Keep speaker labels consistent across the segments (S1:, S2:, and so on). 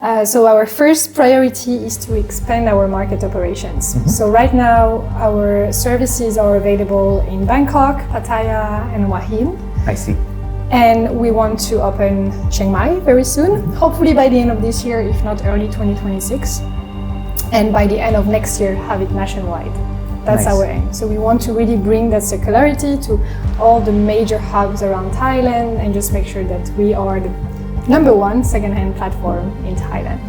S1: So our first priority is to expand our market operations. So right now our services are available in Bangkok, Pattaya and Hua Hin.
S2: I see.
S1: And we want to open Chiang Mai very soon, hopefully by the end of this year, if not early 2026. And by the end of next year, have it nationwide. That's our aim. So we want to really bring that circularity to all the major hubs around Thailand and just make sure that we are the number one second-hand platform in Thailand.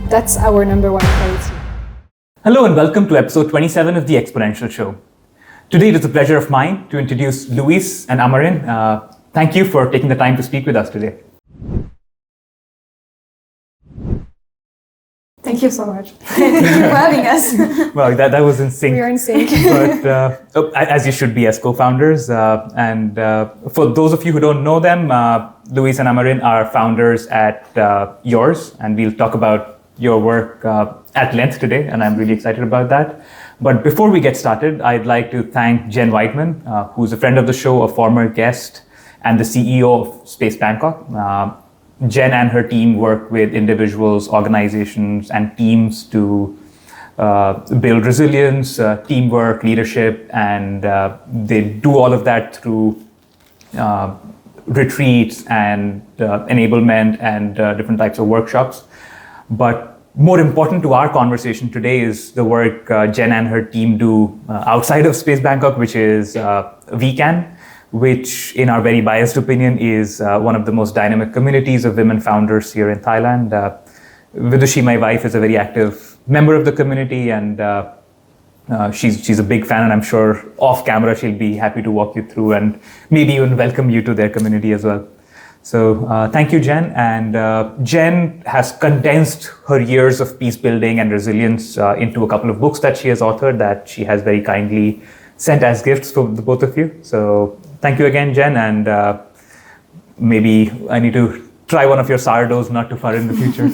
S1: That's our number one priority.
S2: Hello and welcome to episode 27 of the Exponential Show. Today it is a pleasure of mine to introduce Louise and Amarine. Thank you for taking the time to speak with us today.
S1: Thank you so much.
S3: Thank you for having us.
S2: Well, that was in sync.
S1: We are in sync.
S2: But as you should be as co-founders. And for those of you who don't know them, Louise and Amarine are founders at Yours, and we'll talk about your work at length today, and I'm really excited about that. But before we get started, I'd like to thank Jen Whiteman, who's a friend of the show, a former guest, and the CEO of Space Bangkok. Jen and her team work with individuals, organizations, and teams to build resilience, teamwork, leadership, and they do all of that through retreats and enablement and different types of workshops. But more important to our conversation today is the work Jen and her team do outside of Space Bangkok, which is VCAN, which in our very biased opinion is one of the most dynamic communities of women founders here in Thailand. Vidushi, my wife, is a very active member of the community, and she's a big fan, and I'm sure off camera she'll be happy to walk you through and maybe even welcome you to their community as well. So thank you, Jen. And Jen has condensed her years of peace building and resilience into a couple of books that she has authored that she has very kindly sent as gifts for the both of you. So thank you again, Jen. And maybe I need to try one of your sourdoughs not too far in the future.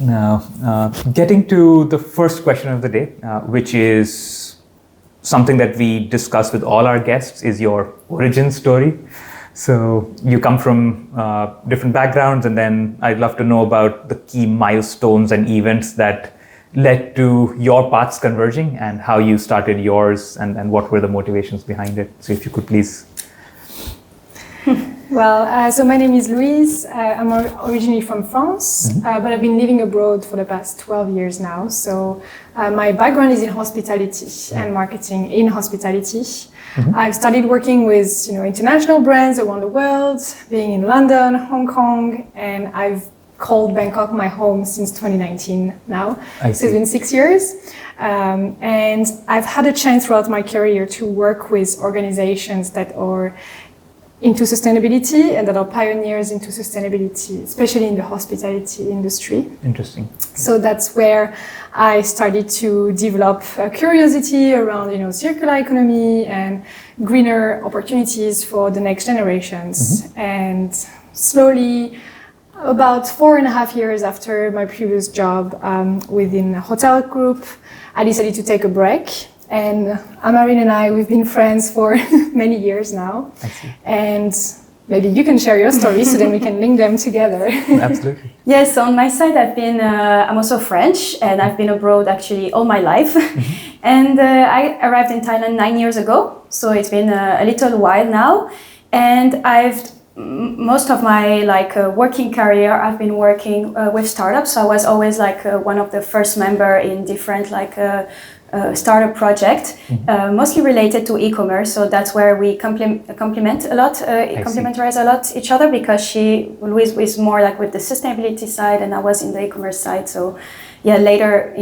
S2: Now, getting to the first question of the day, which is something that we discuss with all our guests, is your origin story. So you come from different backgrounds, and then I'd love to know about the key milestones and events that led to your paths converging and how you started yours and what were the motivations behind it. So if you could please.
S1: Well, so my name is Louise. I'm originally from France, but I've been living abroad for the past 12 years now. So my background is in hospitality and marketing in hospitality. I've started working with international brands around the world, being in London, Hong Kong, and I've called Bangkok my home since 2019 now. So it's been 6 years. And I've had a chance throughout my career to work with organizations that are into sustainability and that are pioneers into sustainability, especially in the hospitality industry.
S2: Interesting.
S1: So that's where I started to develop a curiosity around, circular economy and greener opportunities for the next generations. And slowly, about 4.5 years after my previous job within a hotel group, I decided to take a break. And Amarine and I, we've been friends for many years now.
S2: I see.
S1: And maybe you can share your story so then we can link them together.
S2: Absolutely.
S3: Yes, on my side, I'm also French, and I've been abroad actually all my life. And I arrived in Thailand 9 years ago, so it's been a little while now. And most of my working career, I've been working with startups. So I was always one of the first member in different startup project, mostly related to e-commerce. So that's where we complementarize a lot each other, because Louise is more with the sustainability side and I was in the e-commerce side. So yeah, later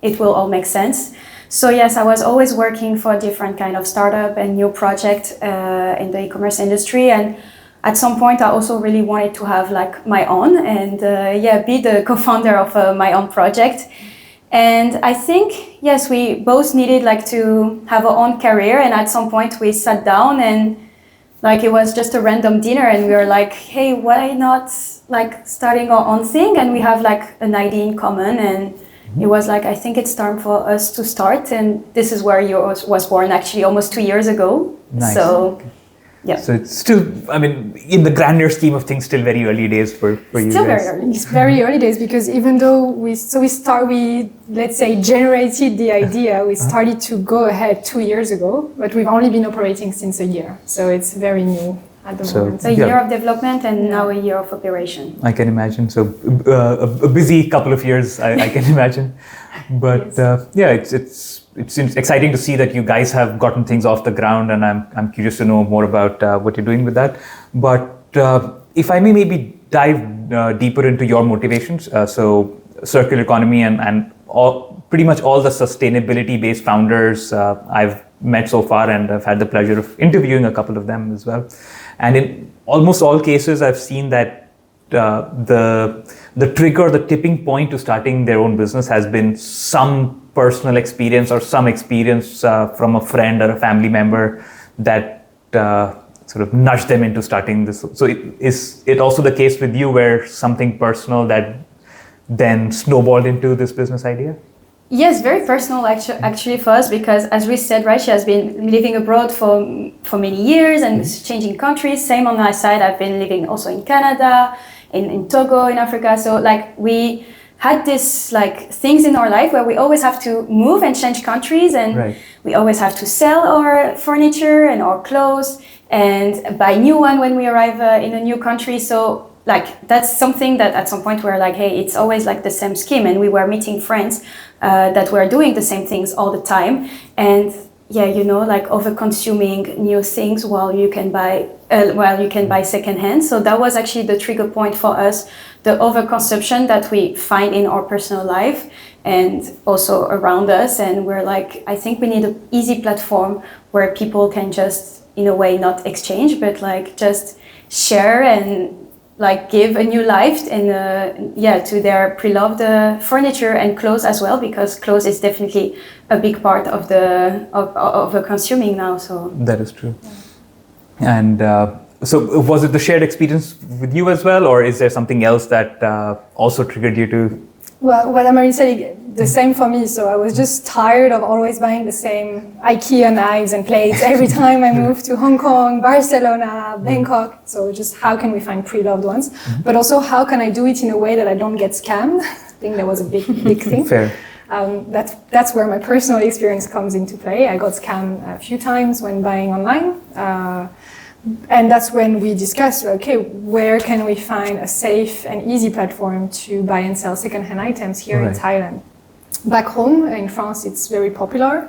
S3: it will all make sense. So yes, I was always working for different kind of startup and new project in the e-commerce industry. And at some point, I also really wanted to have my own and be the co-founder of my own project. And I think, yes, we both needed to have our own career. And at some point we sat down and it was just a random dinner and we were like, hey, why not starting our own thing? And we have an idea in common. And it was I think it's time for us to start. And this is where Yours was born actually almost 2 years ago.
S2: Nice.
S3: So Yeah.
S2: So it's still, I mean, in the grander scheme of things, still very early days for you
S3: Still
S2: guys.
S3: very early.
S1: It's very early days because even though we let's say generated the idea, we started to go ahead 2 years ago, but we've only been operating since a year. So it's very new at the moment.
S3: A year of development and now a year of operation.
S2: I can imagine. So a busy couple of years, I can imagine. But
S1: Yes.
S2: It's exciting to see that you guys have gotten things off the ground, and I'm curious to know more about what you're doing with that. But if I may maybe dive deeper into your motivations, so circular economy and pretty much all the sustainability-based founders I've met so far, and I've had the pleasure of interviewing a couple of them as well. And in almost all cases, I've seen that the trigger, the tipping point to starting their own business has been some personal experience or some experience from a friend or a family member that sort of nudged them into starting this. So is it also the case with you where something personal that then snowballed into this business idea?
S3: Yes, very personal actually for us, because as we said, right, she has been living abroad for many years and changing countries. Same on my side, I've been living also in Canada, in Togo, in Africa. So like we had this like things in our life where we always have to move and change countries, and we always have to sell our furniture and our clothes and buy new one when we arrive in a new country. So like that's something that at some point we're like, hey, it's always like the same scheme, and we were meeting friends that were doing the same things all the time, and yeah, you know, like over consuming new things while you can buy secondhand. So that was actually the trigger point for us, the overconsumption that we find in our personal life and also around us. And we're like, I think we need an easy platform where people can just, in a way, not exchange, but like just share and like give a new life and to their pre-loved furniture and clothes as well, because clothes is definitely a big part of the consuming now. So
S2: that is true. And so was it the shared experience with you as well, or is there something else that also triggered you to?
S1: Well, what Amarine said, the same for me. So I was just tired of always buying the same IKEA knives and plates every time I moved to Hong Kong, Barcelona, Bangkok. So just how can we find pre-loved ones? But also how can I do it in a way that I don't get scammed? I think that was a big thing.
S2: Fair.
S1: That's where my personal experience comes into play. I got scammed a few times when buying online. And that's when we discussed, okay, where can we find a safe and easy platform to buy and sell secondhand items here in Thailand? Back home in France, it's very popular.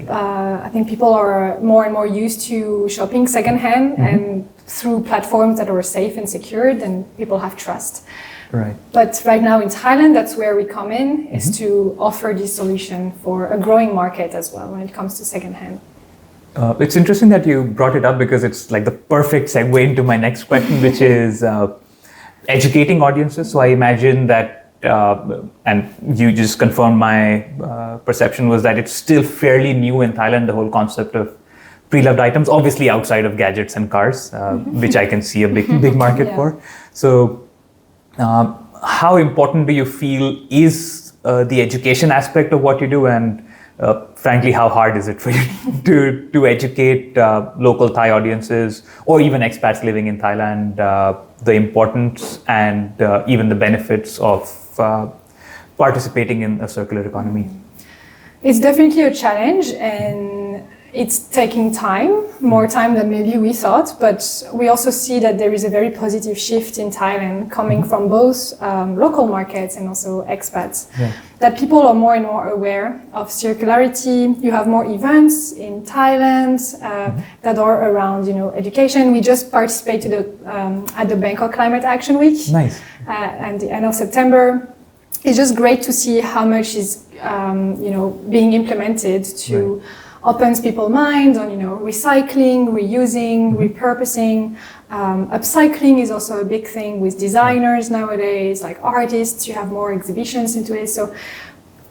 S1: I think people are more and more used to shopping secondhand and through platforms that are safe and secured, and people have trust.
S2: Right.
S1: But right now in Thailand, that's where we come in, is to offer this solution for a growing market as well when it comes to secondhand.
S2: It's interesting that you brought it up, because it's like the perfect segue into my next question, which is educating audiences. So I imagine that, and you just confirmed my perception, was that it's still fairly new in Thailand, the whole concept of pre-loved items, obviously outside of gadgets and cars, which I can see a big market for. So how important do you feel is the education aspect of what you do, and frankly, how hard is it for you to educate local Thai audiences or even expats living in Thailand the importance and even the benefits of participating in a circular economy?
S1: It's definitely a challenge, and it's taking time, more time than maybe we thought, but we also see that there is a very positive shift in Thailand coming from both local markets and also expats. That people are more and more aware of circularity. You have more events in Thailand that are around, education. We just participated at the Bangkok Climate Action Week.
S2: Nice.
S1: At the end of September. It's just great to see how much is, being implemented to opens people's minds on, recycling, reusing, repurposing. Upcycling is also a big thing with designers nowadays, like artists. You have more exhibitions into it. So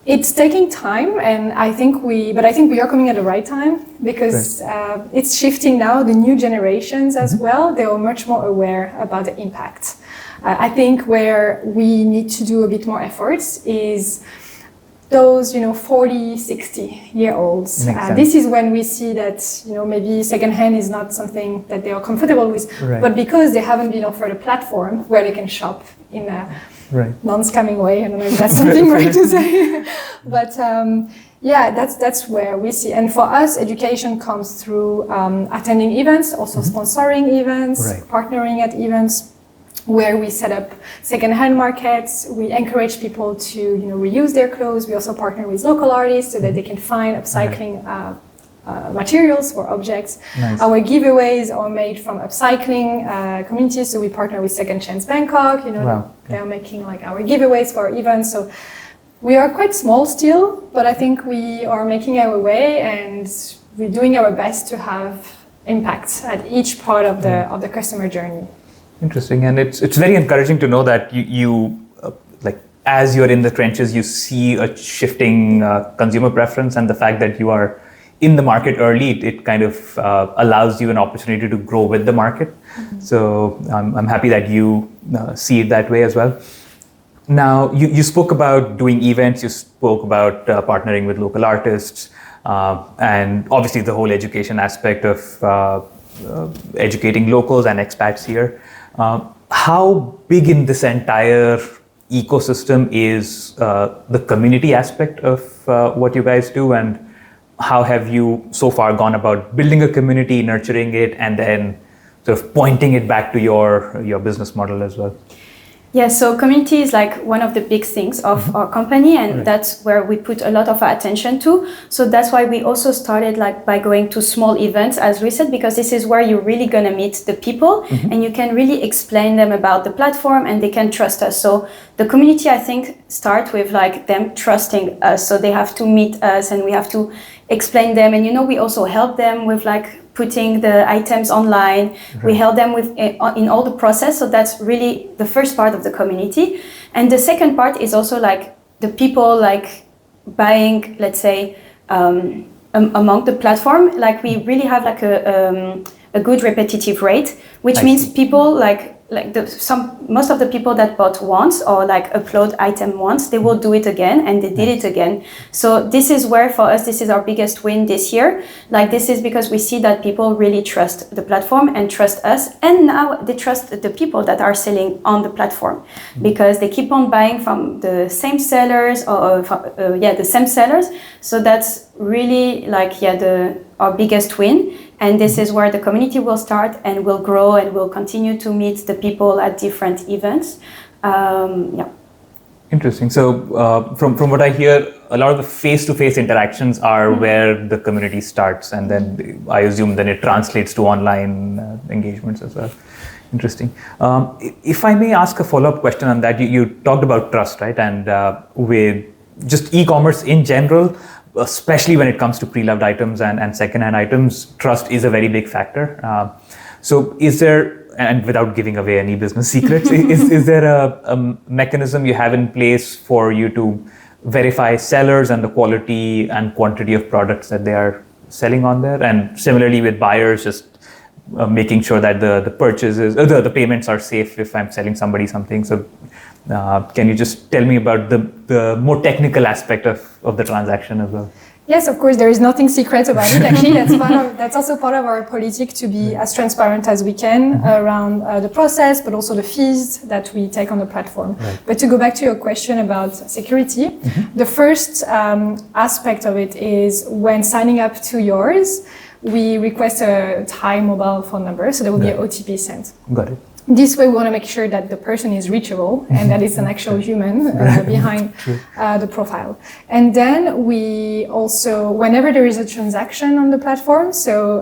S1: it's taking time, and I think we are coming at the right time, because it's shifting now. The new generations as well, they are much more aware about the impact. I think where we need to do a bit more efforts is those 40, 60-year-olds. This is when we see that maybe secondhand is not something that they are comfortable with, but because they haven't been offered a platform where they can shop in a non-scamming way. I don't know if that's something right to say, but that's where we see. And for us, education comes through attending events, also sponsoring events, partnering at events, where we set up second-hand markets. We encourage people to reuse their clothes. We also partner with local artists so that they can find upcycling materials or objects. Our giveaways are made from upcycling communities. So we partner with Second Chance Bangkok. They are making like our giveaways for our events. So we are quite small still, but I think we are making our way and we're doing our best to have impact at each part of the customer journey.
S2: Interesting, and it's very encouraging to know that you like as you're in the trenches, you see a shifting consumer preference, and the fact that you are in the market early, it kind of allows you an opportunity to grow with the market. So I'm happy that you see it that way as well. Now, you spoke about doing events, you spoke about partnering with local artists, and obviously the whole education aspect of educating locals and expats here. How big in this entire ecosystem is the community aspect of what you guys do, and how have you so far gone about building a community, nurturing it, and then sort of pointing it back to your business model as well?
S3: Yeah, so community is like one of the big things of our company, and that's where we put a lot of our attention to. So that's why we also started like by going to small events, as we said, because this is where you're really going to meet the people and you can really explain them about the platform and they can trust us. So the community, I think, start with like them trusting us. So they have to meet us and we have to explain them. And we also help them with like putting the items online. We help them with in all the process. So that's really the first part of the community. And the second part is also like the people like buying, let's say, among the platform. Like we really have like a good repetitive rate, which means people most of the people that bought once or like upload item once, they will do it again and they did it again. So this is where for us, this is our biggest win this year. Like this is because we see that people really trust the platform and trust us. And now they trust the people that are selling on the platform because they keep on buying from the same sellers or the same sellers. So that's really like, our biggest win. And this is where the community will start and will grow and will continue to meet the people at different events.
S2: Interesting. So from what I hear, a lot of the face-to-face interactions are where the community starts, and then I assume then it translates to online engagements as well. Interesting. If I may ask a follow-up question on that, you talked about trust, right? And with just e-commerce in general, especially when it comes to pre-loved items and second-hand items, trust is a very big factor. So is there, and without giving away any business secrets, is there a mechanism you have in place for you to verify sellers and the quality and quantity of products that they are selling on there? And similarly with buyers, just making sure that the purchases, the payments are safe if I'm selling somebody something. So can you just tell me about the more technical aspect of the transaction as well?
S1: Yes, of course, there is nothing secret about it. Actually, that's also part of our policy to be as transparent as we can around the process, but also the fees that we take on the platform. Right. But to go back to your question about security, the first aspect of it is when signing up to yours, we request a Thai mobile phone number, so there will be an OTP sent. Got it. This way, we want to make sure that the person is reachable and that it's an actual human behind the profile. And then we also, whenever there is a transaction on the platform, so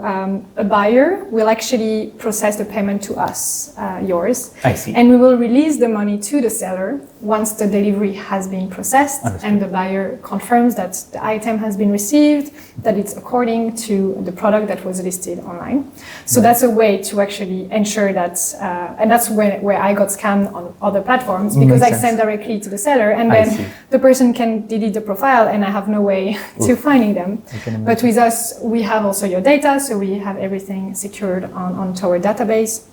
S1: a buyer will actually process the payment to us, yours. I see. And we will release the money to the seller once the delivery has been processed. Understood. And the buyer confirms that the item has been received, that it's according to the product that was listed online. So that's a way to actually ensure that and that's where I got scammed on other platforms, because I send directly to the seller and then the person can delete the profile and I have no way to finding them. But with us, we have also your data, so we have everything secured onto our database.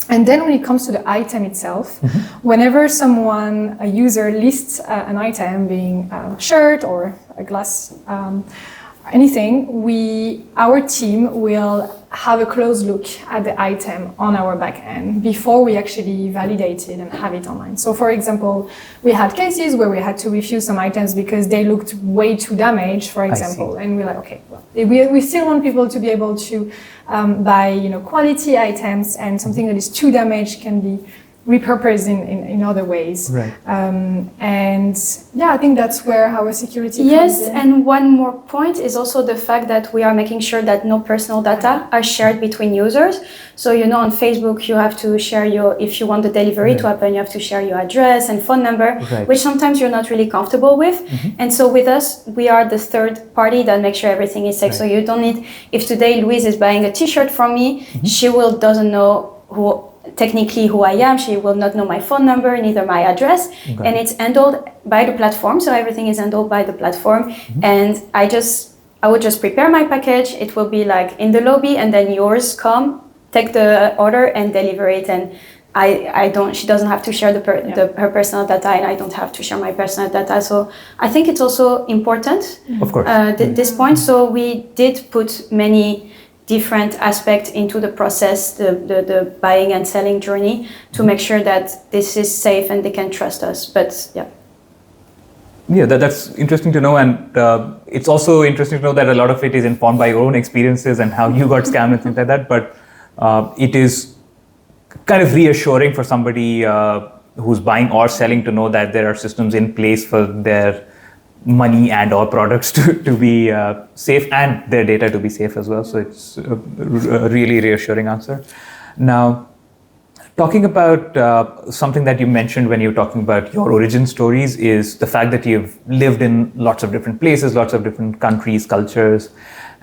S1: And then when it comes to the item itself, whenever a user lists an item, being a shirt or a glass, anything, our team will have a close look at the item on our back end before we actually validate it and have it online. So for example, we had cases where we had to refuse some items because they looked way too damaged, for example, and we're like, okay, well, we still want people to be able to buy, quality items, and something that is too damaged can be repurposed in other ways.
S2: Right.
S1: And yeah, I think that's where our security comes
S3: Yes,
S1: in.
S3: and one more point is also the fact that we are making sure that no personal data are shared between users. So, on Facebook, you have to share if you want the delivery to happen, you have to share your address and phone number, which sometimes you're not really comfortable with. And so with us, we are the third party that makes sure everything is safe. So you don't need, if today Louise is buying a t-shirt from me, she doesn't know technically who I am, she will not know my phone number, neither my address, and it's handled by the platform, so everything is handled by the platform, and I would just prepare my package, it will be like in the lobby, and then yours come, take the order and deliver it, and she doesn't have to share her personal data, and I don't have to share my personal data, so I think it's also important,
S2: of course,
S3: this point, so we did put many different aspects into the process, the buying and selling journey, to make sure that this is safe and they can trust us. But
S2: that's interesting to know, and it's also interesting to know that a lot of it is informed by your own experiences and how you got scammed and things like that. But it is kind of reassuring for somebody who's buying or selling to know that there are systems in place for their money and or products to be safe, and their data to be safe as well. So it's a really reassuring answer. Now, talking about something that you mentioned when you were talking about your origin stories is the fact that you've lived in lots of different places, lots of different countries, cultures,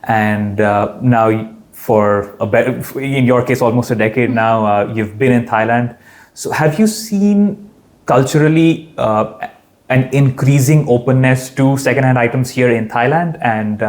S2: and now in your case, almost a decade now, you've been in Thailand. So have you seen culturally an increasing openness to secondhand items here in Thailand, and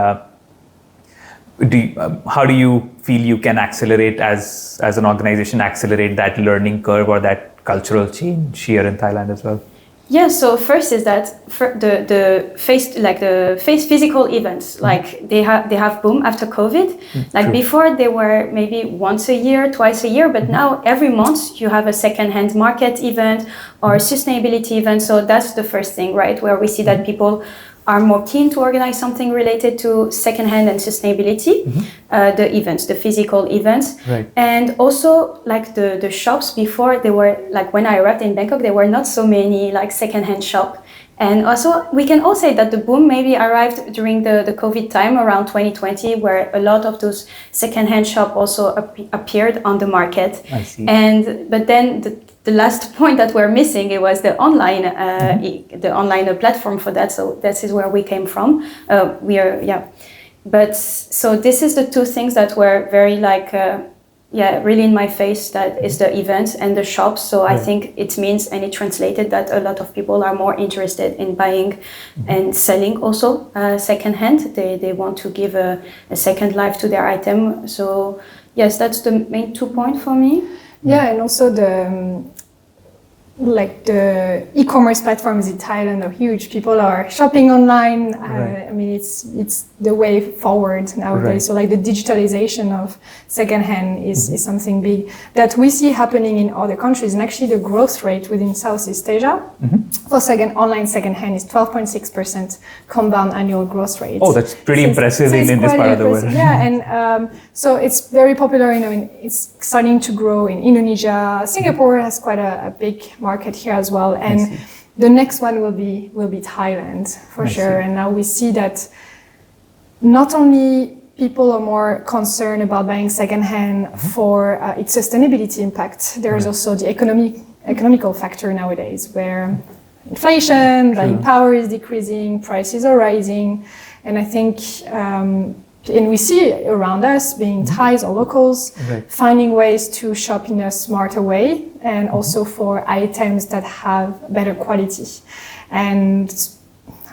S2: how do you feel you can accelerate as an organization, accelerate that learning curve or that cultural change here in Thailand as well?
S3: Yeah, so first is that the physical events, like they have boom after COVID. Like before they were maybe once a year, twice a year, but now every month you have a second-hand market event or a sustainability event. So that's the first thing, right? Where we see that people are more keen to organize something related to secondhand and sustainability, the events, the physical events.
S2: Right.
S3: And also like the shops before, they were like when I arrived in Bangkok, there were not so many like secondhand shop. And also we can all say that the boom maybe arrived during the COVID time around 2020, where a lot of those secondhand shop also appeared on the market.
S2: I see.
S3: But then the last point that we're missing, it was the online platform for that. So that is where we came from. But so this is the two things that were very really in my face, that is the events and the shops. So I think it means, and it translated, that a lot of people are more interested in buying and selling also secondhand. They want to give a second life to their item. So yes, that's the main 2 points for me.
S1: Yeah, and also the e-commerce platforms in Thailand are huge. People are shopping online.
S2: Right.
S1: I mean, it's the way forward nowadays.
S2: Right.
S1: So like the digitalization of secondhand is something big that we see happening in other countries. And actually the growth rate within Southeast Asia for online secondhand is 12.6% compound annual growth rate.
S2: Oh, that's pretty impressive in this part of the world.
S1: Yeah, and so it's very popular. It's starting to grow in Indonesia. Singapore has quite a big market here as well, and the next one will be Thailand for sure. And now we see that not only people are more concerned about buying secondhand for its sustainability impact, there is also the economical factor nowadays, where inflation, buying power is decreasing, prices are rising, and I think and we see around us, being Thais or locals, finding ways to shop in a smarter way, and also for items that have better quality. And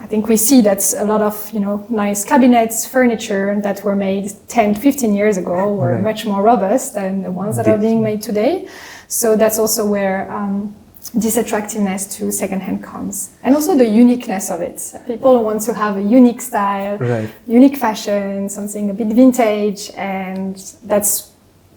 S1: I think we see that a lot of nice cabinets, furniture that were made 10, 15 years ago were much more robust than the ones that are being made today. So that's also where this attractiveness to secondhand comes, and also the uniqueness of it. People want to have a unique style, unique fashion, something a bit vintage, and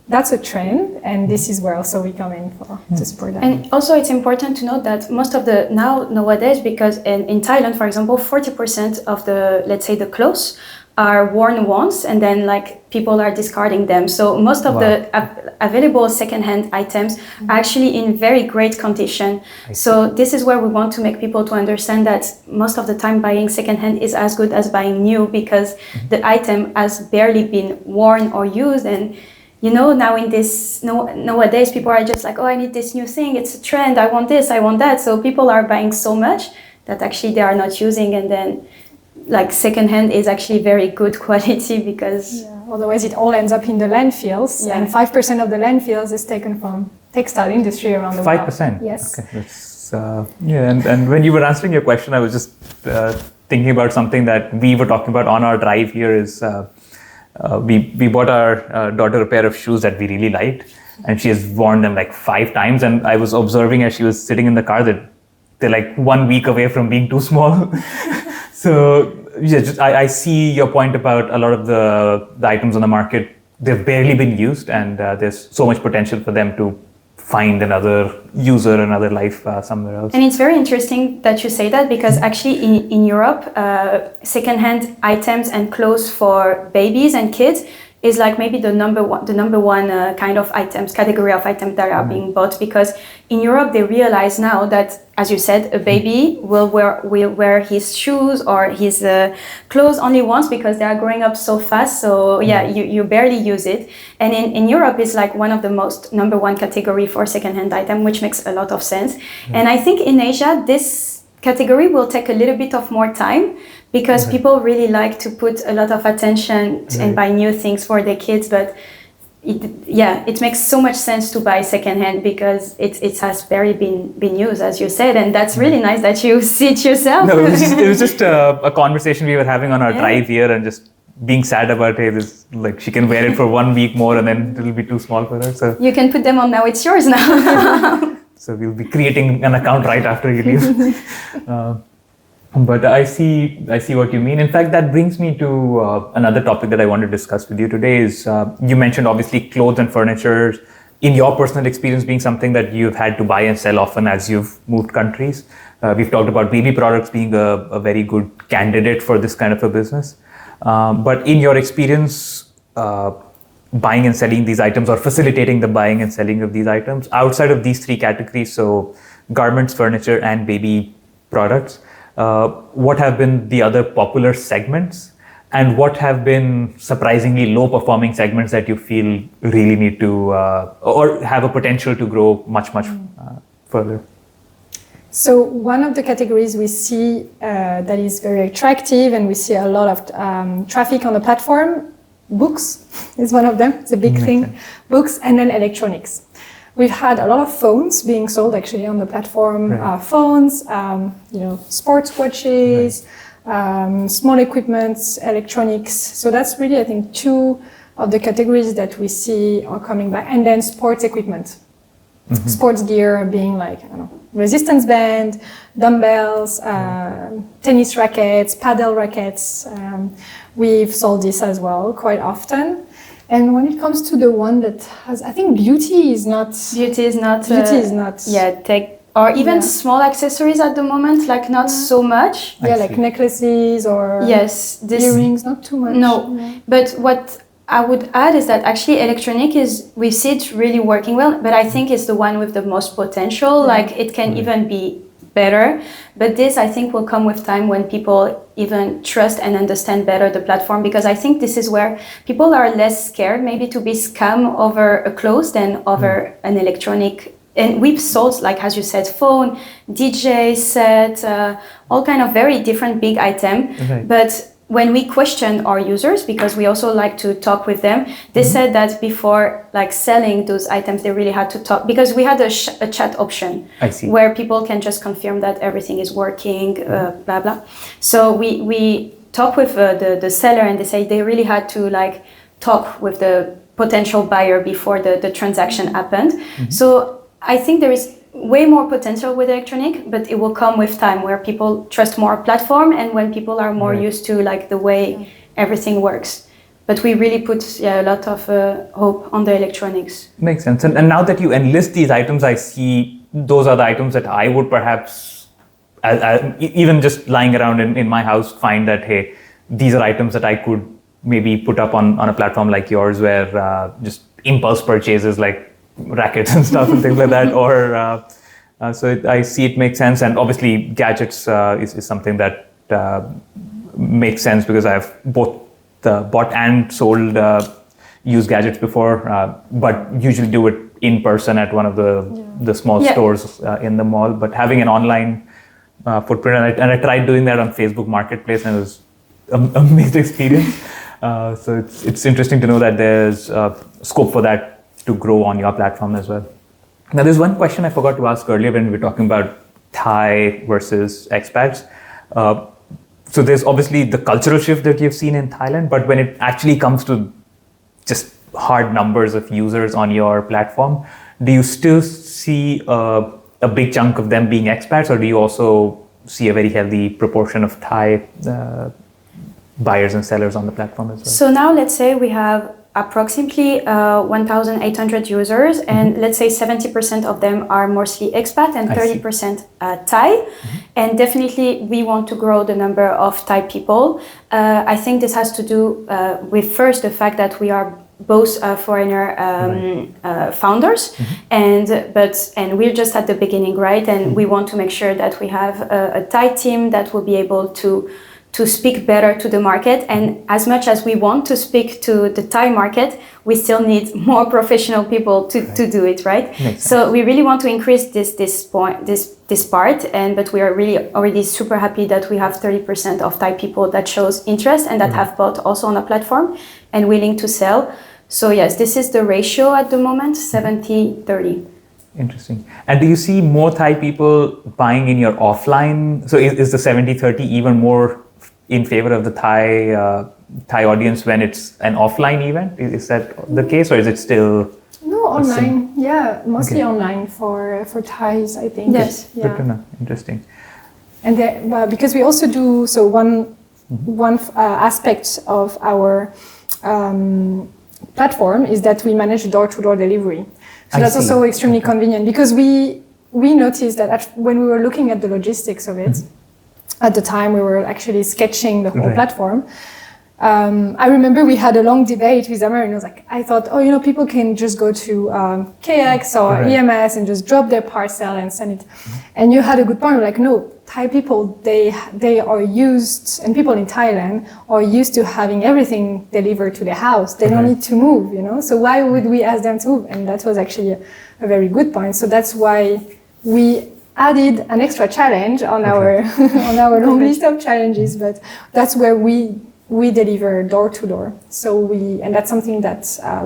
S1: that's a trend, and this is where also we come in for to support that.
S3: And also it's important to note that most of the nowadays, because in Thailand, for example, 40% of the, let's say, the clothes are worn once and then like people are discarding them. So most of the available secondhand items are actually in very great condition. So this is where we want to make people to understand that most of the time buying secondhand is as good as buying new, because the item has barely been worn or used. And you know, now in this nowadays people are just like, oh, I need this new thing, it's a trend, I want this, I want that. So people are buying so much that actually they are not using, and then like secondhand is actually very good quality, because
S1: otherwise it all ends up in the landfills, and 5% of the landfills is taken from textile industry around the world.
S2: 5%?
S1: Yes.
S2: Okay. That's, and when you were answering your question, I was just thinking about something that we were talking about on our drive here is we bought our daughter a pair of shoes that we really liked, and she has worn them like 5 times, and I was observing as she was sitting in the car that they're like 1 week away from being too small. So I see your point about a lot of the items on the market, they've barely been used, and there's so much potential for them to find another user, another life somewhere else.
S3: And it's very interesting that you say that, because actually in Europe, secondhand items and clothes for babies and kids is like maybe the number one kind of category of items that are being bought, because in Europe they realize now that, as you said, a baby will wear his shoes or his clothes only once, because they are growing up so fast. So you barely use it. And in Europe it's like one of the most number one category for secondhand item, which makes a lot of sense. And I think in Asia this category will take a little bit of more time, because people really like to put a lot of attention and buy new things for their kids. But it makes so much sense to buy secondhand, because it has barely been used, as you said, and that's really nice that you see it yourself.
S2: No, it was just a conversation we were having on our drive here, and just being sad about it is like she can wear it for 1 week more and then it'll be too small for her. So
S3: you can put them on now, it's yours now.
S2: So we'll be creating an account right after you leave. But I see what you mean. In fact, that brings me to another topic that I want to discuss with you today is, you mentioned obviously clothes and furniture, in your personal experience being something that you've had to buy and sell often as you've moved countries. We've talked about baby products being a very good candidate for this kind of a business. But in your experience, buying and selling these items, or facilitating the buying and selling of these items, outside of these 3 categories, so garments, furniture, and baby products, what have been the other popular segments, and what have been surprisingly low performing segments that you feel really need to or have a potential to grow much further?
S1: So one of the categories we see that is very attractive, and we see a lot of traffic on the platform, books is one of them. It's a big thing. Books, and then electronics. We've had a lot of phones being sold actually on the platform. Phones, sports watches, small equipment, electronics. So that's really, I think, 2 of the categories that we see are coming back. And then sports equipment. Sports gear being like, resistance band, dumbbells, tennis rackets, paddle rackets. We've sold this as well quite often. And when it comes to the one that has, I think beauty is not.
S3: Yeah, or even small accessories at the moment, like not so much.
S1: Yeah, like necklaces or earrings, not too much.
S3: No, but what I would add is that actually electronic we see it really working well, but I think it's the one with the most potential. Like it can even be better, but this I think will come with time, when people even trust and understand better the platform, because I think this is where people are less scared maybe to be scammed over a clothes than over an electronic. And we've sold, like as you said, phone, DJ set, all kind of very different big item. But when we question our users, because we also like to talk with them, they said that before like selling those items, they really had to talk, because we had a chat option where people can just confirm that everything is working, blah, blah. So we talk with the seller, and they say they really had to like talk with the potential buyer before the transaction happened. So I think there is way more potential with electronic, but it will come with time where people trust more platform and when people are more used to like the way everything works. But we really put a lot of hope on the electronics.
S2: Makes sense. And now that you enlist these items, I see those are the items that I would perhaps, even just lying around in my house, find that, hey, these are items that I could maybe put up on a platform like yours where just impulse purchases like rackets and stuff and things like that, or so I see it makes sense. And obviously gadgets is something that makes sense because I've both bought and sold used gadgets before, but usually do it in person at one of the small stores in the mall. But having an online footprint, and I tried doing that on Facebook Marketplace, and it was an amazing experience. So it's interesting to know that there's scope for that to grow on your platform as well. Now, there's one question I forgot to ask earlier when we were talking about Thai versus expats. So there's obviously the cultural shift that you've seen in Thailand, but when it actually comes to just hard numbers of users on your platform, do you still see a big chunk of them being expats, or do you also see a very healthy proportion of Thai buyers and sellers on the platform as well?
S3: So now let's say we have approximately 1,800 users, and let's say 70% of them are mostly expat and 30% Thai. And definitely we want to grow the number of Thai people. I think this has to do with first the fact that we are both foreigner founders, and we're just at the beginning, right? And we want to make sure that we have a Thai team that will be able to speak better to the market. And as much as we want to speak to the Thai market, we still need more professional people to do it, right? So we really want to increase this part, but we are really already super happy that we have 30% of Thai people that shows interest and that have bought also on a platform and willing to sell. So yes, this is the ratio at the moment, 70-30.
S2: Interesting. And do you see more Thai people buying in your offline? So is the 70-30 even more in favor of the Thai audience when it's an offline event? Is that the case, or is it still?
S1: No, online. Yeah, mostly online for Thais, I think.
S3: Yes.
S2: Good to know. Interesting.
S1: And because we also do one aspect of our platform is that we manage door-to-door delivery. So that's also extremely convenient because we noticed that when we were looking at the logistics of it. At the time, we were actually sketching the whole platform. I remember we had a long debate with Amarine. I thought, people can just go to KX or EMS and just drop their parcel and send it. And you had a good point. Like, no, Thai people, they are used, and people in Thailand are used to having everything delivered to their house. They don't need to move, So why would we ask them to move? And that was actually a very good point. So that's why we added an extra challenge on our long list of challenges, but that's where we deliver door to door. And that's something that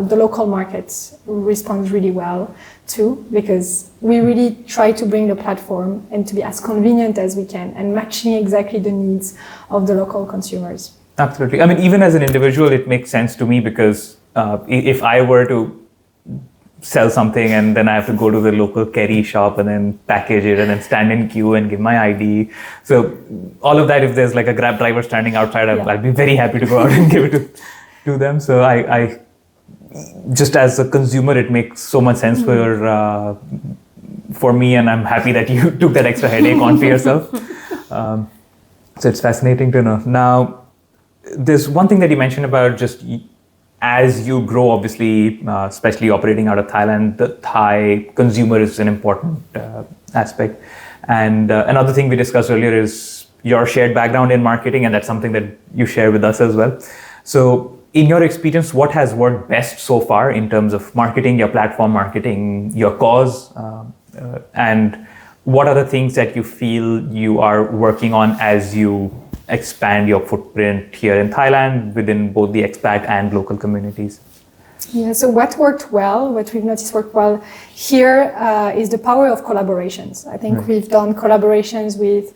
S1: the local market responds really well to, because we really try to bring the platform and to be as convenient as we can and matching exactly the needs of the local consumers.
S2: Absolutely. I mean, even as an individual, it makes sense to me because if I were to sell something and then I have to go to the local kerry shop and then package it and then stand in queue and give my ID. So all of that, if there's like a Grab driver standing outside, I'd be very happy to go out and give it to them. So I just as a consumer, it makes so much sense for me, and I'm happy that you took that extra headache on for yourself. So it's fascinating to know. Now, there's one thing that you mentioned about just as you grow, obviously, especially operating out of Thailand, the Thai consumer is an important aspect. And another thing we discussed earlier is your shared background in marketing, and that's something that you share with us as well. So in your experience, what has worked best so far in terms of marketing, your platform marketing, your cause, and what are the things that you feel you are working on as you expand your footprint here in Thailand within both the expat and local communities?
S1: Yeah, so what we've noticed worked well here is the power of collaborations. I think we've done collaborations with,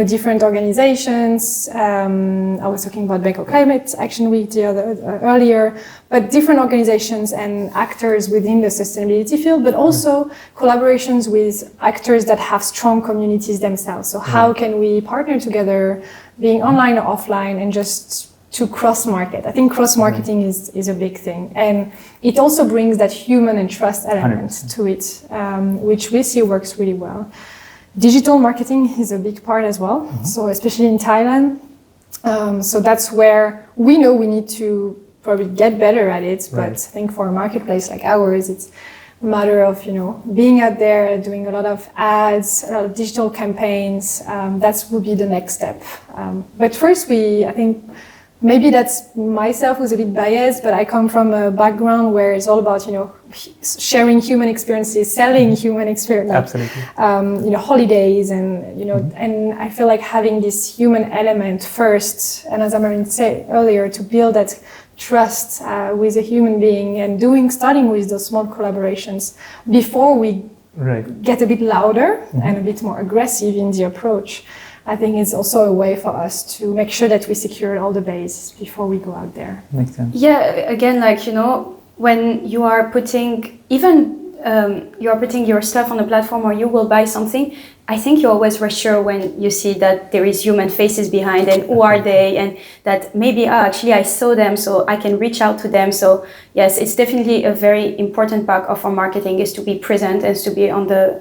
S1: different organizations. I was talking about Bangkok Climate Action Week earlier, but different organizations and actors within the sustainability field, but also collaborations with actors that have strong communities themselves. So how can we partner together, being online or offline, and just to cross-market. I think cross-marketing is a big thing. And it also brings that human and trust element 100%. To it, which we see works really well. Digital marketing is a big part as well. So especially in Thailand. So that's where we know we need to probably get better at it. But I think for a marketplace like ours, it's a matter of, being out there, doing a lot of ads, a lot of digital campaigns. That would be the next step. But first, I think, maybe that's myself who's a bit biased, but I come from a background where it's all about, sharing human experiences, selling human experiences.
S2: Absolutely.
S1: Holidays and, and I feel like having this human element first, and as Amarine said earlier, to build that trust with a human being and starting with those small collaborations before we get a bit louder and a bit more aggressive in the approach. I think it's also a way for us to make sure that we secure all the bases before we go out there.
S2: Makes sense.
S3: Yeah, again, when you are putting your stuff on the platform or you will buy something, I think you always reassure when you see that there is human faces behind and who are they, and that maybe actually I saw them so I can reach out to them. So yes, it's definitely a very important part of our marketing is to be present, is to be at the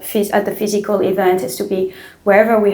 S3: physical event, is to be wherever we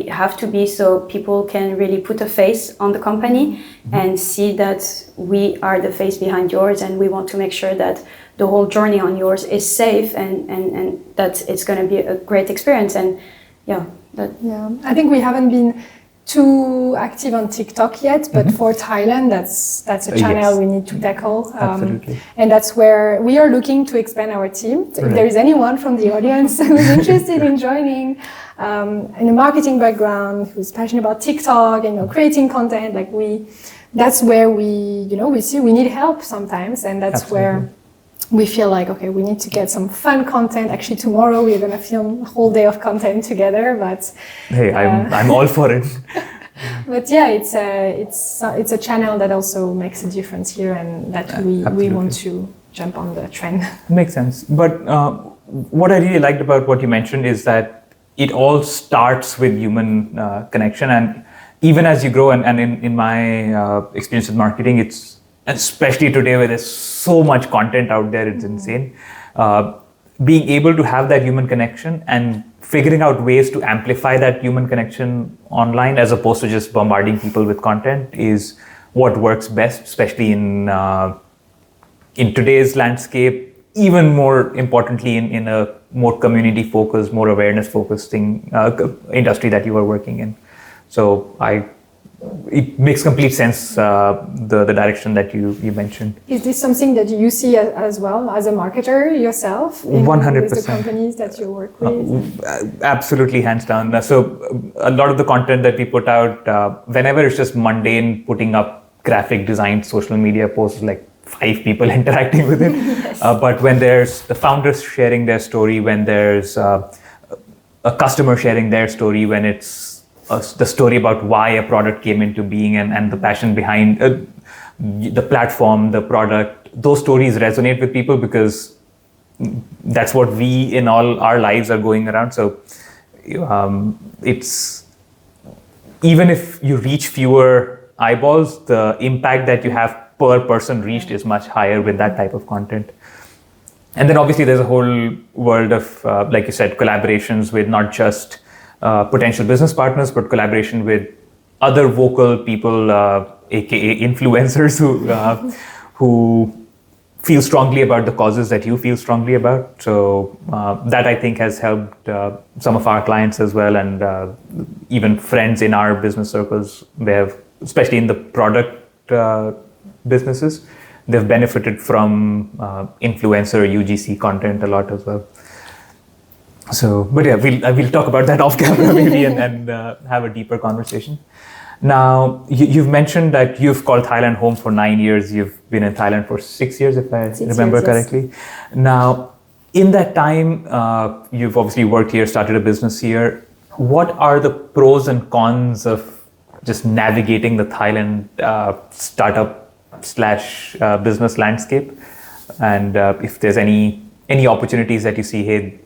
S3: have to be, so people can really put a face on the company and see that we are the face behind yours, and we want to make sure that the whole journey on yours is safe and that it's going to be a great experience. And I think we haven't been too active on TikTok yet, but for Thailand, that's a channel we need to tackle.
S2: Absolutely.
S1: And that's where we are looking to expand our team. So if there is anyone from the audience who's interested in joining, in a marketing background, who's passionate about TikTok and creating content, that's where we see we need help sometimes, and that's where we feel like, okay, we need to get some fun content. Actually, tomorrow we're going to film a whole day of content together. But
S2: hey, I'm all for it.
S1: But yeah, it's a channel that also makes a difference here, and that we want to jump on the trend.
S2: Makes sense. But what I really liked about what you mentioned is that it all starts with human connection, and even as you grow, and in my experience with marketing, it's especially today where there's so much content out there, it's insane. Being able to have that human connection and figuring out ways to amplify that human connection online as opposed to just bombarding people with content is what works best, especially in today's landscape, even more importantly in a more community-focused, more awareness-focused industry that you are working in. So it makes complete sense, the direction that you mentioned.
S1: Is this something that you see as well as a marketer yourself?
S2: 100%.
S1: With the companies that you work with?
S2: Absolutely, hands down. So a lot of the content that we put out, whenever it's just mundane, putting up graphic design social media posts, like 5 people interacting with it.
S3: Yes.
S2: But when there's the founders sharing their story, when there's a customer sharing their story, when it's the story about why a product came into being and the passion behind the platform, the product, those stories resonate with people because that's what we in all our lives are going around. So it's, even if you reach fewer eyeballs, the impact that you have per person reached is much higher with that type of content. And then obviously there's a whole world of, like you said, collaborations with not just potential business partners, but collaboration with other vocal people, aka influencers who feel strongly about the causes that you feel strongly about. So that I think has helped some of our clients as well, and even friends in our business circles. They have, especially in the product businesses, they've benefited from influencer UGC content a lot as well. So, but yeah, we'll talk about that off camera maybe and have a deeper conversation. Now, you've mentioned that you've called Thailand home for 9 years. You've been in Thailand for 6 years, if I remember correctly. Yes. Now, in that time, you've obviously worked here, started a business here. What are the pros and cons of just navigating the Thailand startup / business landscape? And if there's any opportunities that you see, hey,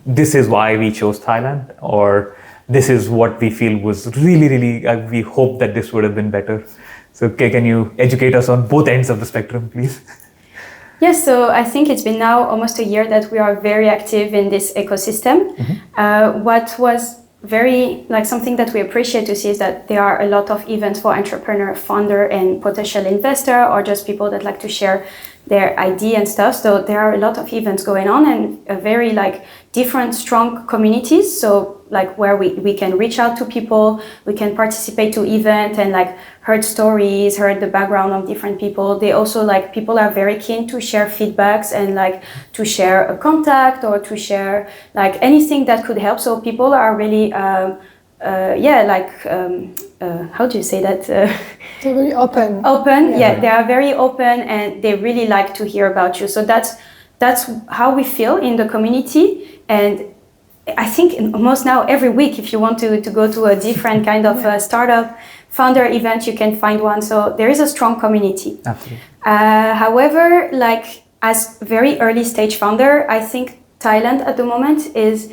S2: this is why we chose Thailand, or this is what we feel was really, we hope that this would have been better. So can you educate us on both ends of the spectrum, please?
S3: Yes, so I think it's been now almost a year that we are very active in this ecosystem. Mm-hmm. What was very something that we appreciate to see is that there are a lot of events for entrepreneur, founder, and potential investor, or just people that like to share their idea and stuff. So there are a lot of events going on, and a very different strong communities. So where we can reach out to people, we can participate to event and heard stories, heard the background of different people. They also people are very keen to share feedbacks and to share a contact or to share anything that could help. So people are really how do you say that?
S1: They're very open.
S3: Yeah, they are very open, and they really like to hear about you. So that's how we feel in the community. And I think almost now every week, if you want to go to a different kind of startup founder event, you can find one. So there is a strong community.
S2: Absolutely.
S3: However, as very early stage founder, I think Thailand at the moment is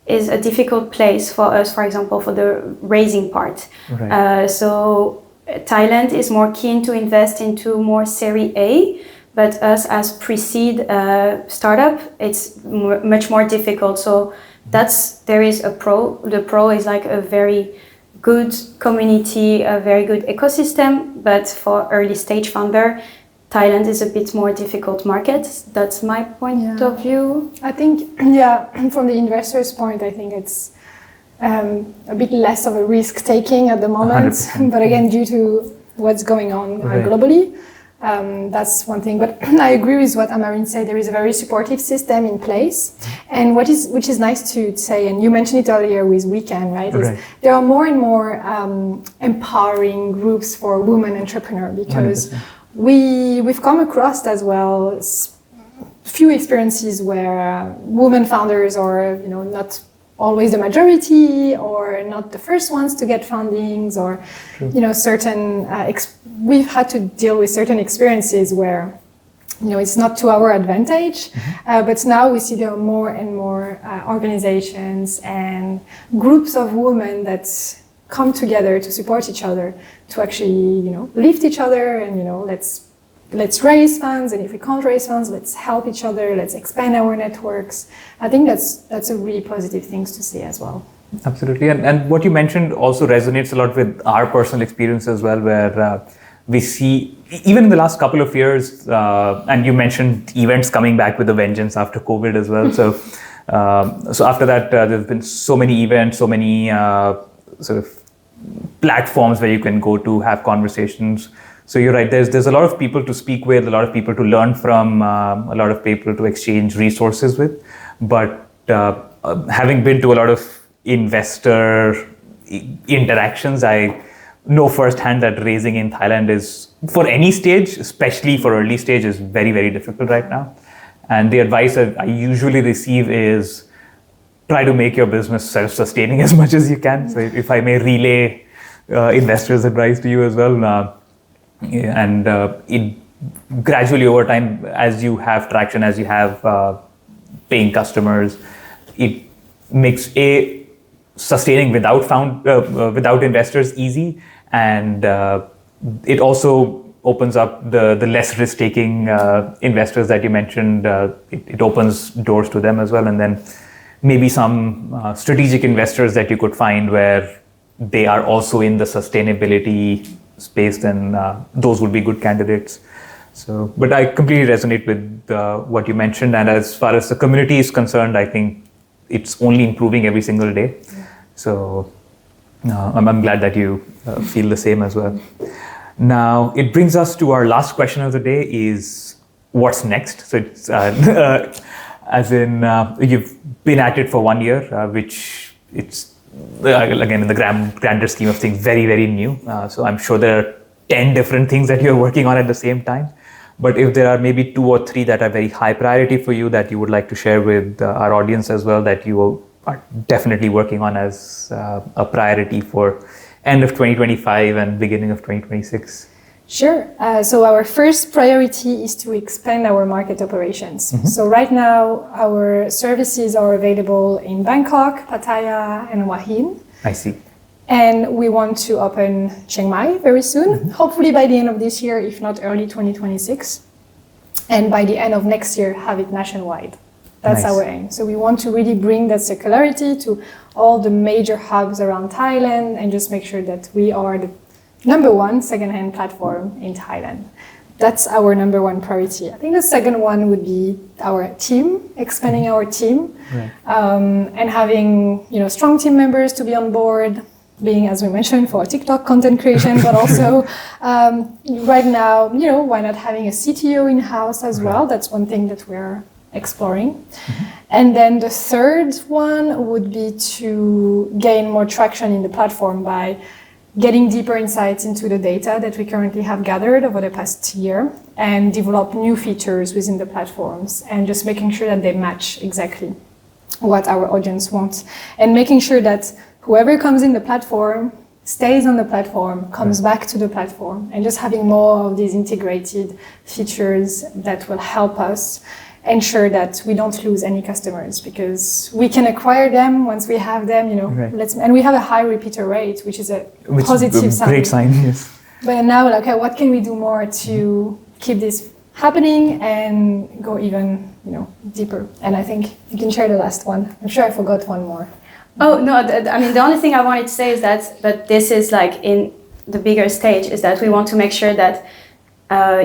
S3: a difficult place for us, for example, for the raising part. Right. So Thailand is more keen to invest into more Series A, but us as pre-seed startup, it's much more difficult. So there is a pro. The pro is a very good community, a very good ecosystem, but for early stage founder, Thailand is a bit more difficult market. That's my point of view.
S1: I think, from the investor's point, I think it's a bit less of a risk taking at the moment. 100%. But again, due to what's going on globally, that's one thing. But I agree with what Amarine said. There is a very supportive system in place, and which is nice to say. And you mentioned it earlier with Weekend, right? Right. There are more and more empowering groups for women entrepreneurs because 100%. We've come across as well few experiences where women founders are not always the majority or not the first ones to get fundings, or certain we've had to deal with certain experiences where it's not to our advantage. Mm-hmm. But now we see there are more and more organizations and groups of women that come together to support each other, to actually lift each other, and let's raise funds, and if we can't raise funds, let's help each other, let's expand our networks. I think that's a really positive thing to see as well.
S2: Absolutely, and what you mentioned also resonates a lot with our personal experience as well, where we see even in the last couple of years, and you mentioned events coming back with a vengeance after COVID as well. So after that, there's been so many events, so many sort of platforms where you can go to have conversations. So you're right, there's a lot of people to speak with, a lot of people to learn from, a lot of people to exchange resources with. But having been to a lot of investor interactions, I know firsthand that raising in Thailand is, for any stage, especially for early stage, is very, very difficult right now. And the advice that I usually receive is try to make your business self-sustaining as much as you can. So if I may relay investors' advice to you as well. It gradually over time, as you have traction, as you have paying customers, it makes sustaining without investors easy, and it also opens up the less risk-taking investors that you mentioned. It opens doors to them as well, and then maybe some strategic investors that you could find where they are also in the sustainability space, then those would be good candidates. So, but I completely resonate with what you mentioned, and as far as the community is concerned, I think it's only improving every single day. Yeah. So I'm glad that you feel the same as well. Now, it brings us to our last question of the day, is what's next? So it's, as in, you've been at it for 1 year, which it's again in the grander scheme of things very, very new. So I'm sure there are 10 different things that you're working on at the same time. But if there are maybe 2 or 3 that are very high priority for you that you would like to share with our audience as well, that you are definitely working on as a priority for end of 2025 and beginning of 2026.
S1: Sure. So our first priority is to expand our market operations.
S2: Mm-hmm.
S1: So right now, our services are available in Bangkok, Pattaya, and Hua Hin.
S2: I see.
S1: And we want to open Chiang Mai very soon,
S2: Mm-hmm.
S1: hopefully by the end of this year, if not early 2026. And by the end of next year, have it nationwide. That's
S2: Nice.
S1: our aim. So we want to really bring that circularity to all the major hubs around Thailand and just make sure that we are the number one secondhand platform in Thailand. That's our number one priority. I think the second one would be our team, expanding our team,
S2: Right.
S1: and having strong team members to be on board, being, as we mentioned, for TikTok content creation, but also right now, why not having a CTO in-house as well? That's one thing that we're exploring. Mm-hmm. And then the third one would be to gain more traction in the platform by getting deeper insights into the data that we currently have gathered over the past year and develop new features within the platforms and just making sure that they match exactly what our audience wants and making sure that whoever comes in the platform stays on the platform, comes back to the platform, and just having more of these integrated features that will help us ensure that we don't lose any customers because we can acquire them once we have them,
S2: Right.
S1: and we have a high repeater rate, which is a positive sign.
S2: Great sign, yes.
S1: But now we're like, okay, what can we do more to keep this happening and go even, deeper? And I think you can share the last one. I'm sure I forgot one more.
S3: Oh, no, the only thing I wanted to say is that this is like in the bigger stage is that we want to make sure that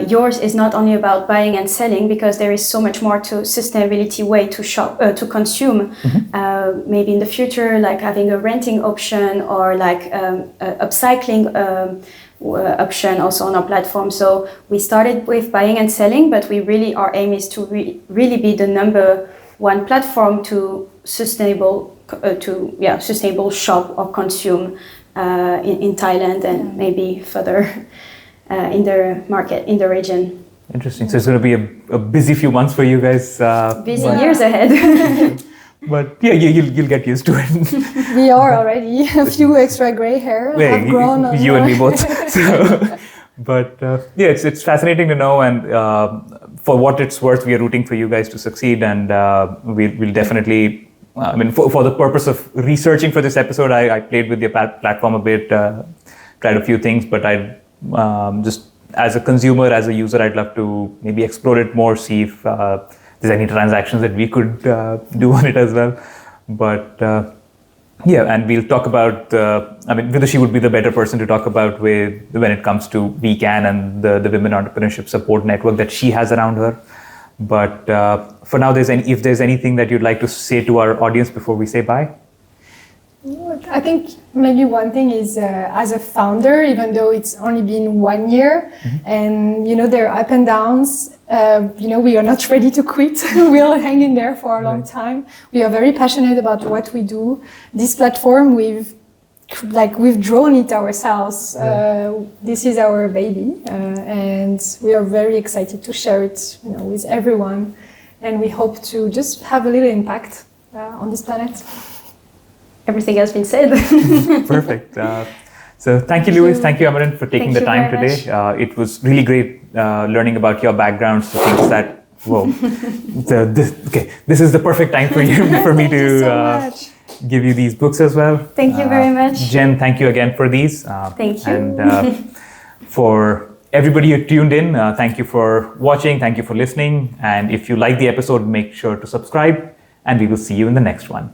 S3: yours is not only about buying and selling because there is so much more to sustainability way to shop, to consume. Mm-hmm. Maybe in the future, like having a renting option or like upcycling option also on our platform. So we started with buying and selling, but our aim is to really be the number one platform to sustainable shop or consume in Thailand and maybe further in the market, in the region.
S2: Interesting. So it's going to be a busy few months for you guys.
S3: Busy years ahead.
S2: But yeah, you'll get used to it.
S1: We are already. A few extra gray hair have grown.
S2: You and me both. So, but it's fascinating to know, and for what it's worth, we are rooting for you guys to succeed, and we'll definitely. For the purpose of researching for this episode, I played with your platform a bit, tried a few things, but I just as a consumer, as a user, I'd love to maybe explore it more, see if there's any transactions that we could do on it as well. But and we'll talk about, Vidushi would be the better person to talk about when it comes to VCAN and the Women Entrepreneurship Support Network that she has around her. But for now, if there's anything that you'd like to say to our audience before we say bye?
S1: I think maybe one thing is as a founder, even though it's only been 1 year, mm-hmm. and there are up and downs, we are not ready to quit. We are hanging there for a long time. We are very passionate about what we do. This platform, we've drawn it ourselves. This is our baby, and we are very excited to share it, with everyone. And we hope to just have a little impact on this planet.
S3: Everything has been said.
S2: Perfect. So thank you, Louise. Thank you, Amarine, for taking the time today. It was really great learning about your backgrounds, the things that, this is the perfect time for me to give you these books as well.
S3: Thank you very much.
S2: Jen, thank you again for these.
S3: Thank you.
S2: And for everybody who tuned in, thank you for watching, thank you for listening. And if you like the episode, make sure to subscribe, and we will see you in the next one.